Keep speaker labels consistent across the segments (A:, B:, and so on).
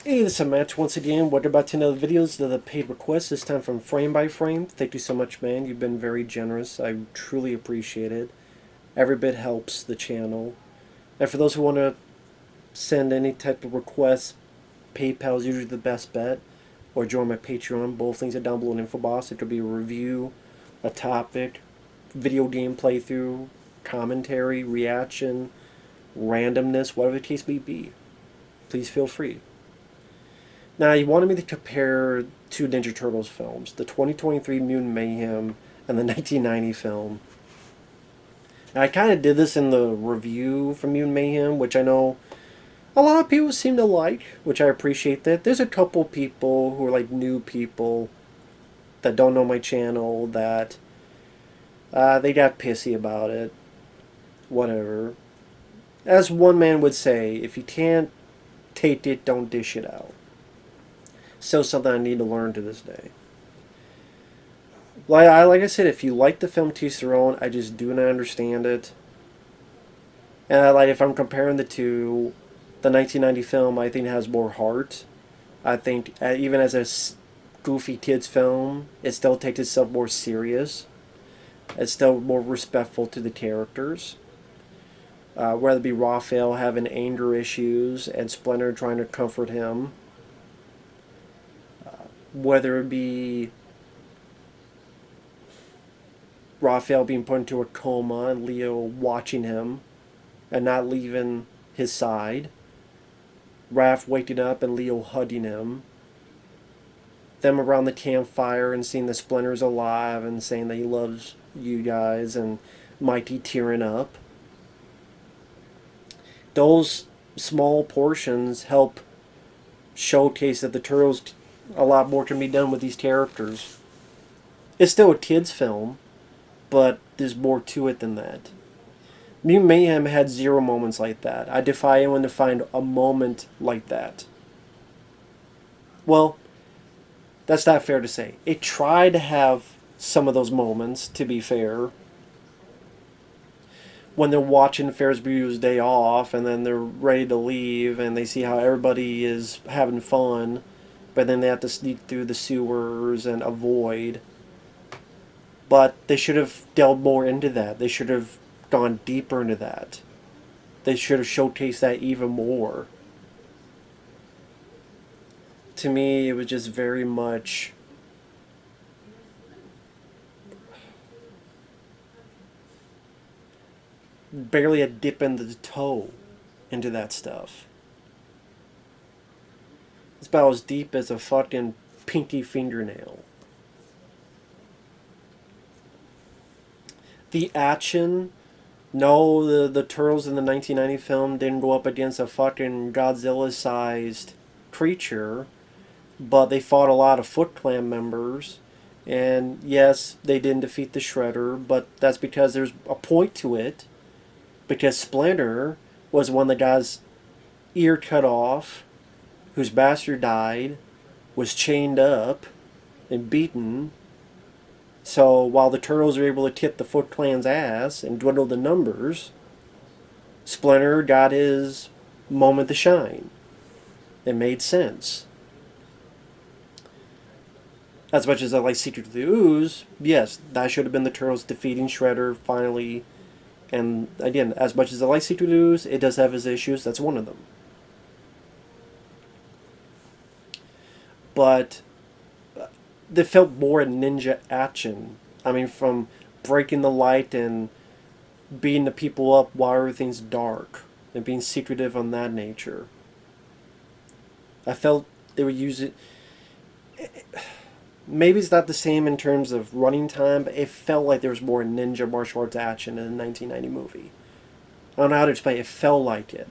A: Hey, this is Match once again. Welcome back to another videos to the paid request, this time from Frame by Frame. Thank you so much, man. You've been very generous. I truly appreciate it. Every bit helps the channel. And for those who want to send any type of requests, PayPal is usually the best bet. Or join my Patreon. Both things are down below in the info box. It could be a review, a topic, video game playthrough, commentary, reaction, randomness, whatever the case may be. Please feel free. Now, you wanted me to compare two Ninja Turtles films, the 2023 Mutant Mayhem and the 1990 film. And I kind of did this in the review for Mutant Mayhem, which I know a lot of people seem to like, which I appreciate that. There's a couple people who are like new people that don't know my channel that they got pissy about it. Whatever. As one man would say, if you can't take it, don't dish it out. Still something I need to learn to this day. Like I said, if you like the film to each their own, I just do not understand it. And if I'm comparing the two, the 1990 film, I think it has more heart. I think even as a goofy kids film, it still takes itself more serious. It's still more respectful to the characters. Whether it be Raphael having anger issues and Splinter trying to comfort him. Whether it be Raphael being put into a coma and Leo watching him and not leaving his side. Raph waking up and Leo hugging him. Them around the campfire and seeing the Splinter's alive and saying that he loves you guys, and Mighty tearing up. Those small portions help showcase that the Turtles, a lot more can be done with these characters. It's still a kid's film, but there's more to it than that. Mutant Mayhem had zero moments like that. I defy anyone to find a moment like that. Well, that's not fair to say. It tried to have some of those moments, to be fair. When they're watching Ferris Bueller's Day Off, and then they're ready to leave, and they see how everybody is having fun, but then they have to sneak through the sewers and avoid. But they should have delved more into that. They should have gone deeper into that. They should have showcased that even more. To me, it was just very much barely a dip in the toe into that stuff. It's about as deep as a fucking pinky fingernail. The action, no, the Turtles in the 1990 film didn't go up against a fucking Godzilla-sized creature, but they fought a lot of Foot Clan members, and yes, they didn't defeat the Shredder, but that's because there's a point to it, because Splinter was one that got his ear cut off, whose bastard died, was chained up and beaten. So while the Turtles are able to kick the Foot Clan's ass and dwindle the numbers, Splinter got his moment to shine. It made sense. As much as I like Secret of the Ooze, yes, that should have been the Turtles defeating Shredder finally. And again, as much as I like Secret of the Ooze, it does have its issues. That's one of them. But they felt more ninja action. I mean, from breaking the light and beating the people up while everything's dark and being secretive on that nature. I felt they would use it. Maybe it's not the same in terms of running time, but it felt like there was more ninja martial arts action in the 1990 movie. I don't know how to explain it. It felt like it.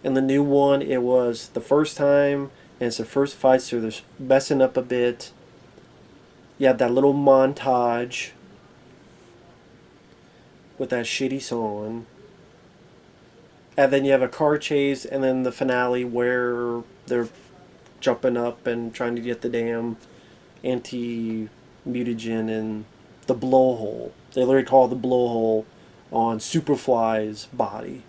A: In the new one, it was the first time, and it's the first fight, so they're messing up a bit. You have that little montage with that shitty song. And then you have a car chase, and then the finale where they're jumping up and trying to get the damn anti-mutagen in the blowhole. They literally call it the blowhole on Superfly's body.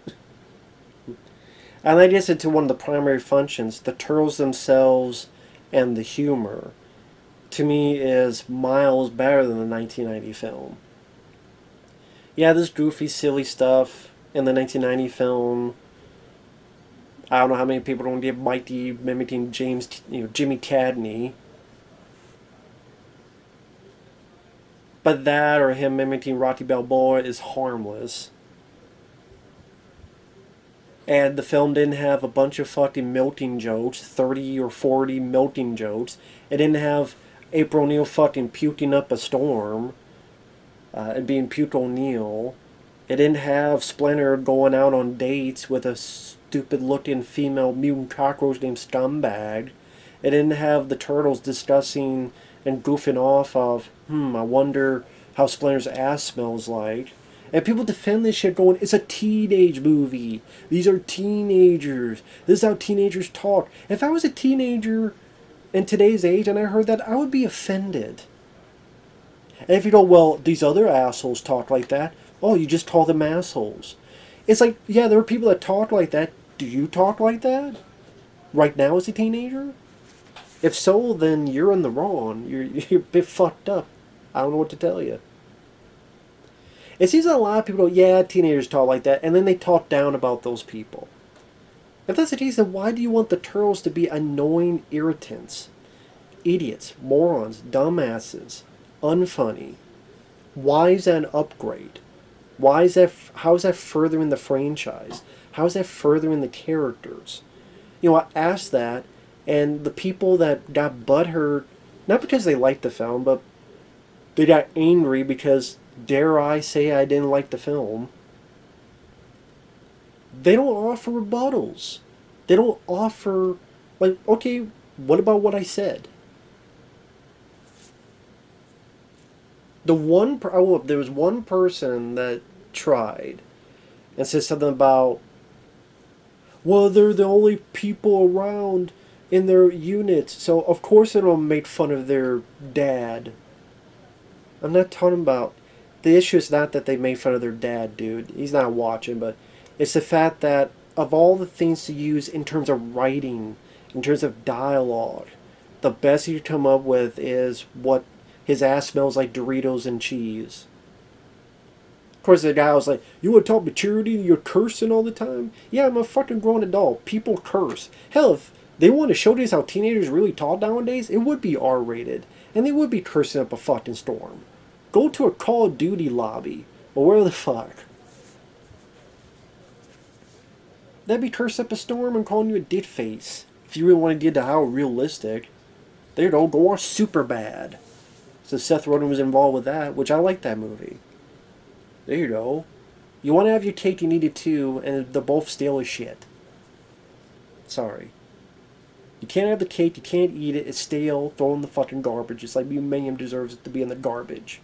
A: And I guess into one of the primary functions, the turtles themselves and the humor, to me, is miles better than the 1990 film. Yeah, there's goofy, silly stuff in the 1990 film. I don't know how many people don't get Mighty mimicking Jimmy Cadney. But that or him mimicking Rocky Balboa is harmless. And the film didn't have a bunch of fucking milking jokes, 30 or 40 milking jokes. It didn't have April O'Neil fucking puking up a storm and being Puke O'Neil. It didn't have Splinter going out on dates with a stupid looking female mutant cockroach named Scumbag. It didn't have the turtles discussing and goofing off of, I wonder how Splinter's ass smells like. And people defend this shit going, it's a teenage movie. These are teenagers. This is how teenagers talk. If I was a teenager in today's age and I heard that, I would be offended. And if you go, well, these other assholes talk like that, oh, you just call them assholes. It's like, yeah, there are people that talk like that. Do you talk like that? Right now as a teenager? If so, then you're in the wrong. You're a bit fucked up. I don't know what to tell you. It seems that a lot of people go, yeah, teenagers talk like that, and then they talk down about those people. If that's the case, then why do you want the turtles to be annoying irritants? Idiots, morons, dumbasses, unfunny. Why is that an upgrade? Why is that? How is that furthering the franchise? How is that furthering the characters? I asked that, and the people that got butthurt, not because they liked the film, but they got angry because, dare I say, I didn't like the film. They don't offer rebuttals. They don't offer, like, okay, what about what I said? There was one person that tried and said something about, well, they're the only people around in their unit, so of course they don't make fun of their dad. I'm not talking about, the issue is not that they made fun of their dad, dude. He's not watching, but it's the fact that of all the things to use in terms of writing, in terms of dialogue, the best you come up with is what his ass smells like Doritos and cheese. Of course, the guy was like, you want to talk maturity? You're cursing all the time? Yeah, I'm a fucking grown adult. People curse. Hell, if they want to showcase how teenagers really talk nowadays, it would be R-rated. And they would be cursing up a fucking storm. Go to a Call of Duty lobby. Or where the fuck? That'd be cursing up a storm and calling you a dit face. If you really want to get to how realistic. There you go watch Superbad. So Seth Rogen was involved with that, which I like that movie. There you go. You want to have your cake, you need it too, and they're both stale as shit. Sorry. You can't have the cake, you can't eat it, it's stale, throw it in the fucking garbage. It's like Mayhem deserves it to be in the garbage.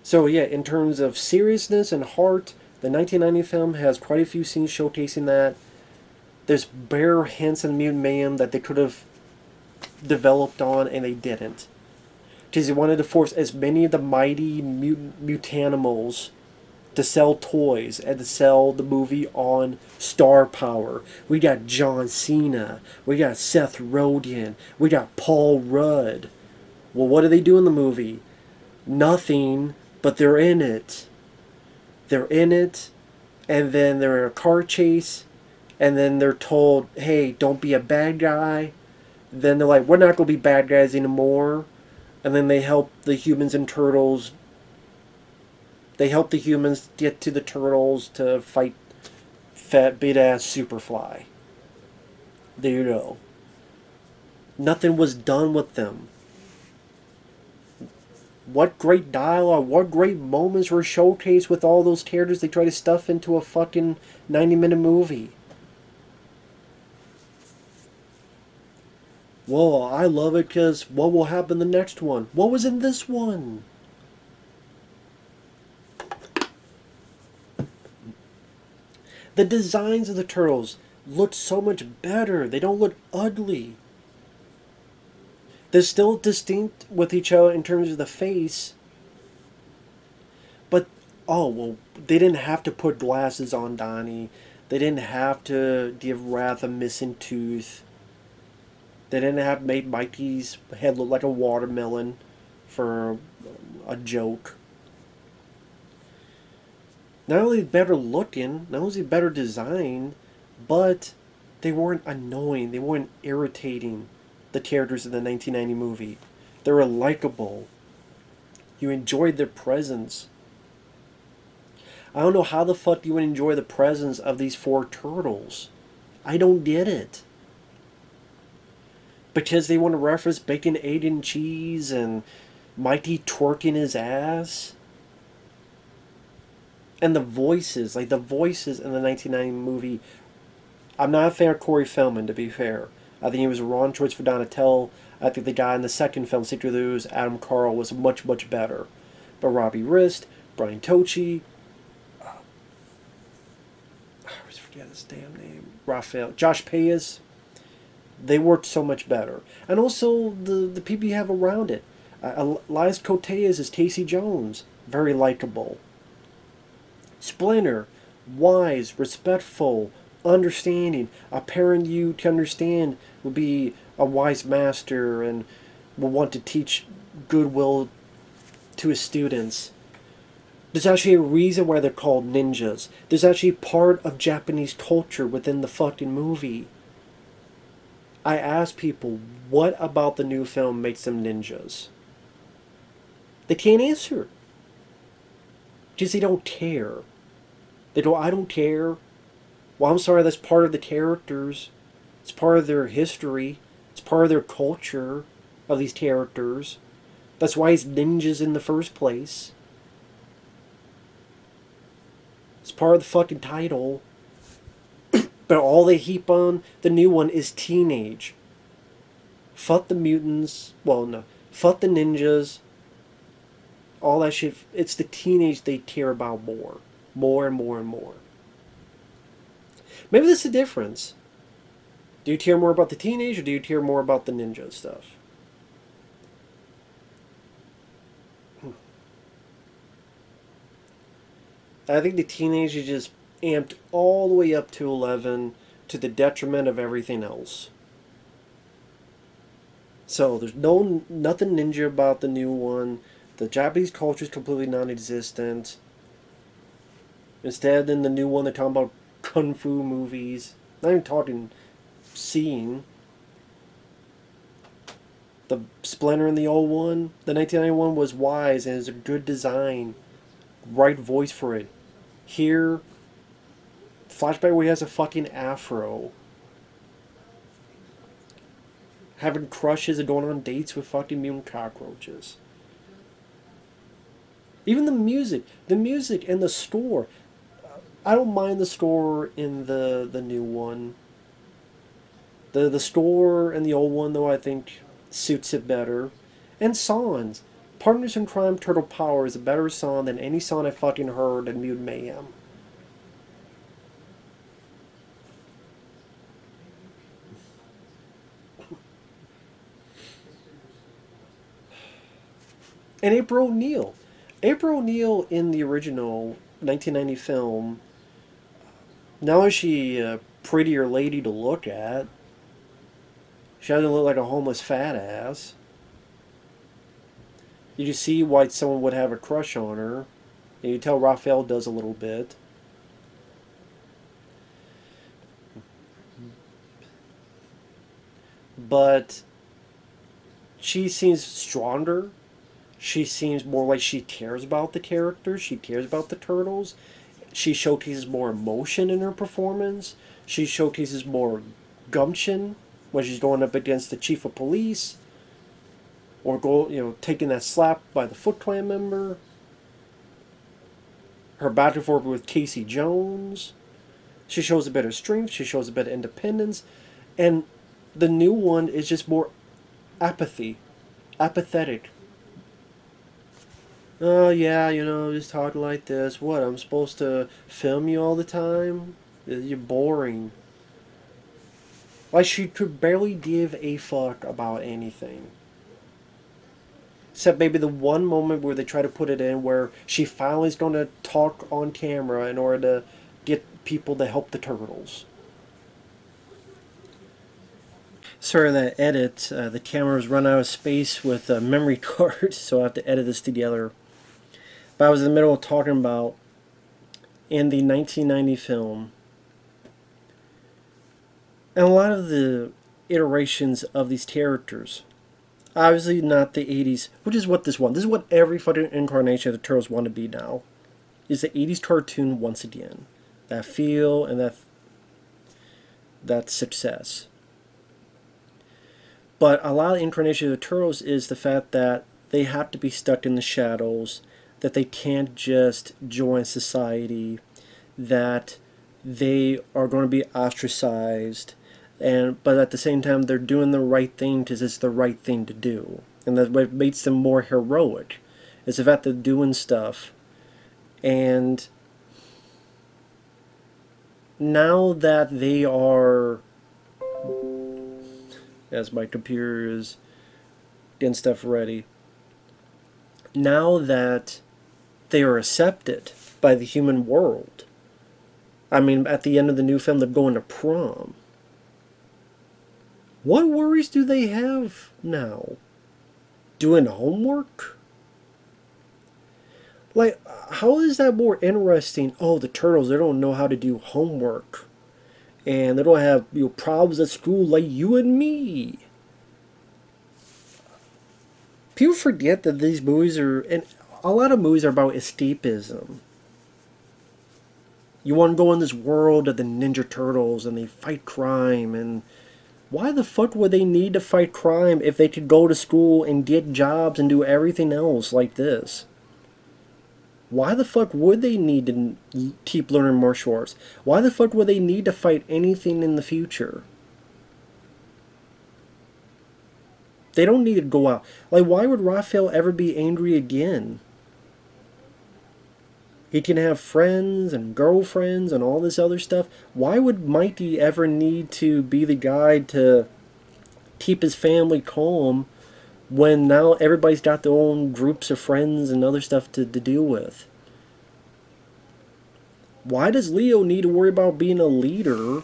A: So yeah, in terms of seriousness and heart, the 1990 film has quite a few scenes showcasing that. There's bare hints in Mutant Mayhem that they could have developed on, and they didn't. Because they wanted to force as many of the mighty mutanimals to sell toys and to sell the movie on star power. We got John Cena. We got Seth Rogen. We got Paul Rudd. Well, what do they do in the movie? Nothing, but they're in it. They're in it, and then they're in a car chase, and then they're told, hey, don't be a bad guy. Then they're like, we're not going to be bad guys anymore. And then they help the humans and turtles. They help the humans get to the turtles to fight fat, big-ass Superfly. There you go. Nothing was done with them. What great dialogue, what great moments were showcased with all those characters they try to stuff into a fucking 90-minute movie. Well, I love it because what will happen in the next one? What was in this one? The designs of the turtles look so much better. They don't look ugly. They're still distinct with each other in terms of the face. But, oh, well, they didn't have to put glasses on Donnie. They didn't have to give Wrath a missing tooth. They didn't have made Mikey's head look like a watermelon for a joke. Not only better looking, not only better designed, but they weren't annoying. They weren't irritating, the characters in the 1990 movie. They were likable. You enjoyed their presence. I don't know how the fuck you would enjoy the presence of these four turtles. I don't get it. Because they want to reference bacon, egg, and cheese and Mikey twerking his ass. And the voices, like the voices in the 1990 movie. I'm not a fan of Corey Feldman, to be fair. I think he was a wrong choice for Donatello. I think the guy in the second film, Secret of the Ooze, Adam Carl, was much, much better. But Robbie Rist, Brian Tochi, I always forget his damn name, Raphael, Josh Payas, they worked so much better. And also the people you have around it. Elias Koteas is Casey Jones, very likable. Splinter, wise, respectful, understanding. A parent you can understand would be a wise master and will want to teach goodwill to his students. There's actually a reason why they're called ninjas. There's actually part of Japanese culture within the fucking movie. I ask people, what about the new film makes them ninjas? They can't answer. Because they don't care. They go, I don't care. Well, I'm sorry, that's part of the characters. It's part of their history. It's part of their culture of these characters. That's why it's ninjas in the first place. It's part of the fucking title. But all they heap on the new one is teenage. Fuck the mutants. Well, no. Fuck the ninjas. All that shit. It's the teenage they care about more. More and more and more. Maybe that's the difference. Do you care more about the teenage or do you care more about the ninja stuff? I think the teenage is just amped all the way up to 11 to the detriment of everything else. So there's nothing ninja about the new one. The Japanese culture is completely non-existent. Instead, in the new one, they're talking about kung fu movies. Not even talking scene. The Splinter in the old one, the 1991 was wise and is a good design. Right voice for it. Here, flashback where he has a fucking afro. Having crushes and going on dates with fucking mutant cockroaches. Even the music and the score. I don't mind the score in the new one. The score in the old one, though, I think suits it better. And songs. Partners in Crime Turtle Power is a better song than any song I fucking heard in Mutant Mayhem. And April O'Neil. April O'Neil in the original 1990 film, not is she a prettier lady to look at. She doesn't look like a homeless fat ass. You just see why someone would have a crush on her. And you tell Raphael does a little bit. But she seems stronger. She seems more like she cares about the characters. She cares about the turtles. She showcases more emotion in her performance. She showcases more gumption when she's going up against the chief of police. Or taking that slap by the Foot Clan member. Her back and forth with Casey Jones. She shows a bit of strength. She shows a bit of independence. And the new one is just more apathetic. Oh, yeah, just talking like this. What, I'm supposed to film you all the time? You're boring. Like, she could barely give a fuck about anything. Except maybe the one moment where they try to put it in where she finally is going to talk on camera in order to get people that help the turtles. Sorry that edit. The camera's run out of space with a memory card, so I have to edit this together. But I was in the middle of talking about, in the 1990 film, and a lot of the iterations of these characters, obviously not the 80s, which is what this one. This is what every fucking incarnation of the Turtles want to be now. Is the 80s cartoon once again. That feel and that success. But a lot of the incarnation of the Turtles is the fact that they have to be stuck in the shadows, that they can't just join society, that they are going to be ostracized, but at the same time they're doing the right thing because it's the right thing to do. And that's what makes them more heroic. It's the fact that they're doing stuff. And now that they are, as my computer is getting stuff ready, now that they are accepted by the human world, I mean, at the end of the new film, they're going to prom. What worries do they have now? Doing homework? Like, how is that more interesting? Oh, the turtles, they don't know how to do homework. And they don't have problems at school like you and me. People forget that these movies are, and a lot of movies are about escapism. You want to go in this world of the Ninja Turtles and they fight crime, and why the fuck would they need to fight crime if they could go to school and get jobs and do everything else like this? Why the fuck would they need to keep learning martial arts? Why the fuck would they need to fight anything in the future? They don't need to go out. Like, why would Raphael ever be angry again? He can have friends and girlfriends and all this other stuff. Why would Mighty ever need to be the guy to keep his family calm when now everybody's got their own groups of friends and other stuff to deal with? Why does Leo need to worry about being a leader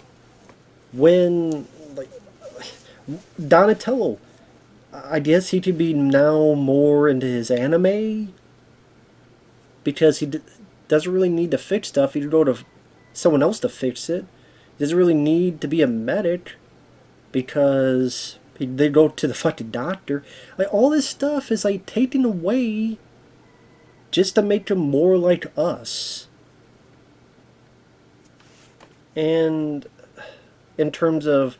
A: when, like, Donatello, I guess he could be now more into his anime because he doesn't really need to fix stuff. He could go to someone else to fix it. He doesn't really need to be a medic because they go to the fucking doctor. Like, all this stuff is like taken away just to make him more like us. And in terms of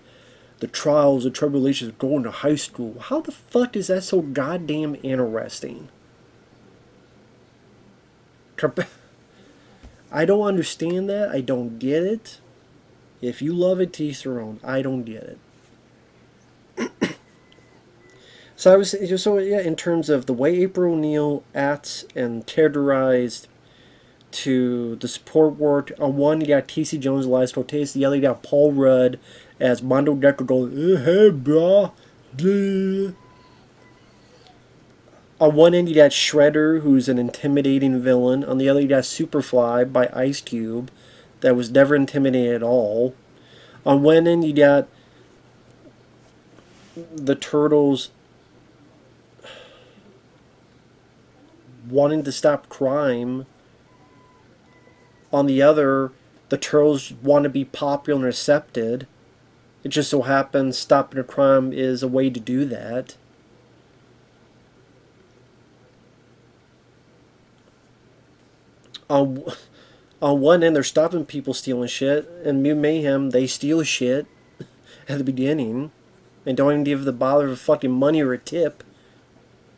A: the trials and tribulations of going to high school, how the fuck is that so goddamn interesting? I don't understand that. I don't get it. If you love it, to each their own. I don't get it. In terms of the way April O'Neil acts and characterized to the support work, on one you got Casey Jones, Elias Cortez, the other you got Paul Rudd as Mondo Decker going, hey brah, duh. On one end you got Shredder, who's an intimidating villain. On the other you got Superfly by Ice Cube, that was never intimidating at all. On one end you got the Turtles wanting to stop crime. On the other, the Turtles want to be popular and accepted. It just so happens stopping a crime is a way to do that. On one end, they're stopping people stealing shit, and Mayhem, they steal shit at the beginning and don't even give the bother of fucking money or a tip.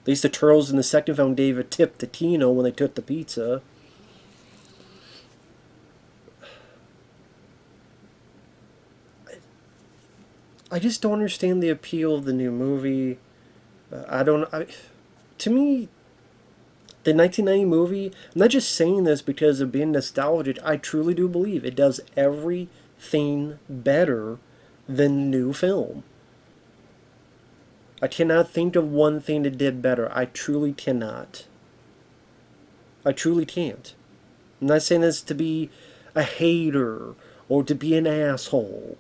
A: At least the Turtles in the second film gave a tip to Tino when they took the pizza. I just don't understand the appeal of the new movie. To me, the 1990 movie, I'm not just saying this because of being nostalgic, I truly do believe it does everything better than the new film. I cannot think of one thing that did better. I truly cannot. I truly can't. I'm not saying this to be a hater or to be an asshole.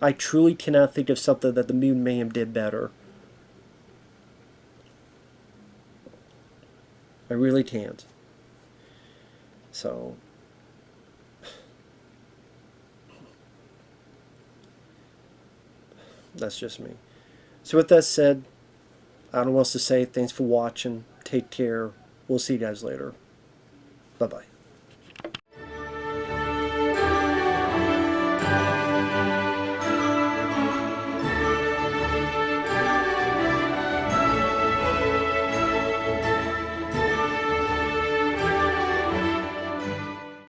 A: I truly cannot think of something that the Mutant Mayhem did better. I really can't. So, that's just me. So with that said, I don't know what else to say. Thanks for watching. Take care. We'll see you guys later. Bye-bye.